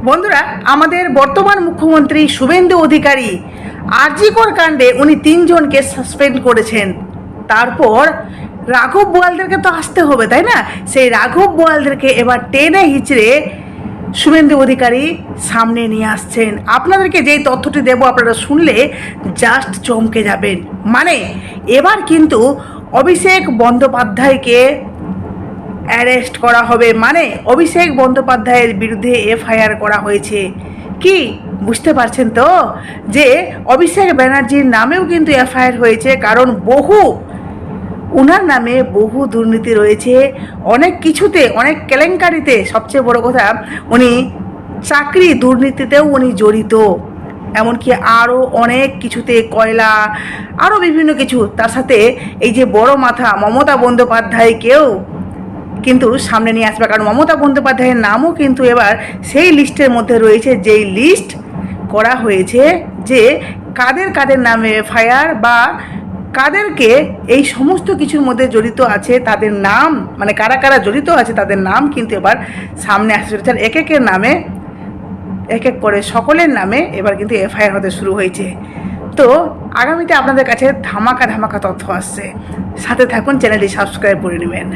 বন্ধুরা, আমাদের বর্তমান মুখ্যমন্ত্রী শুভেন্দু অধিকারী আরজিকর কাণ্ডে উনি 3 জনকে সাসপেন্ড করেছেন। তারপর রাঘব বোয়ালদেরকে তো আসতে হবে, তাই না? সেই রাঘব বোয়ালদেরকে এবার টেনে হিচড়ে শুভেন্দু অধিকারী সামনে নিয়ে আসছেন। আপনাদেরকে যেই তথ্যটি দেব, আপনারা শুনলে জাস্ট চমকে যাবেন। মানে এবার কিন্তু অভিষেক বন্দ্যোপাধ্যায়কে অ্যারেস্ট করা হবে। মানে অভিষেক বন্দ্যোপাধ্যায়ের বিরুদ্ধে এফআইআর করা হয়েছে। কি বুঝতে পারছেন তো যে অভিষেক ব্যানার্জির নামেও কিন্তু এফআইআর হয়েছে, কারণ ওনার নামে বহু দুর্নীতি রয়েছে, অনেক কিছুতে, অনেক কেলেঙ্কারিতে। সবচেয়ে বড় কথা, উনি চাকরি দুর্নীতিতেও উনি জড়িত, এমনকি আরও অনেক কিছুতে, কয়লা, আরও বিভিন্ন কিছু। তার সাথে এই যে বড় মাথা মমতা বন্দ্যোপাধ্যায়কেও কিন্তু সামনে নিয়ে আসবে, কারণ মমতা বন্দ্যোপাধ্যায়ের নামও কিন্তু এবার সেই লিস্টের মধ্যে রয়েছে, যেই লিস্ট করা হয়েছে যে কাদের কাদের নামে এফআইআর বা কাদেরকে এই সমস্ত কিছুর মধ্যে জড়িত আছে তাদের নাম, মানে কারা কারা জড়িত আছে তাদের নাম কিন্তু এবার সামনে আসতে চলেছে। এক একের নামে, এক এক করে সকলের নামে এবার কিন্তু এফআইআর হতে শুরু হয়েছে। তো আগামীতে আপনাদের কাছে ধামাকা ধামাকা তথ্য আসছে, সাথে থাকুন, চ্যানেলটি সাবস্ক্রাইব করে নেবেন।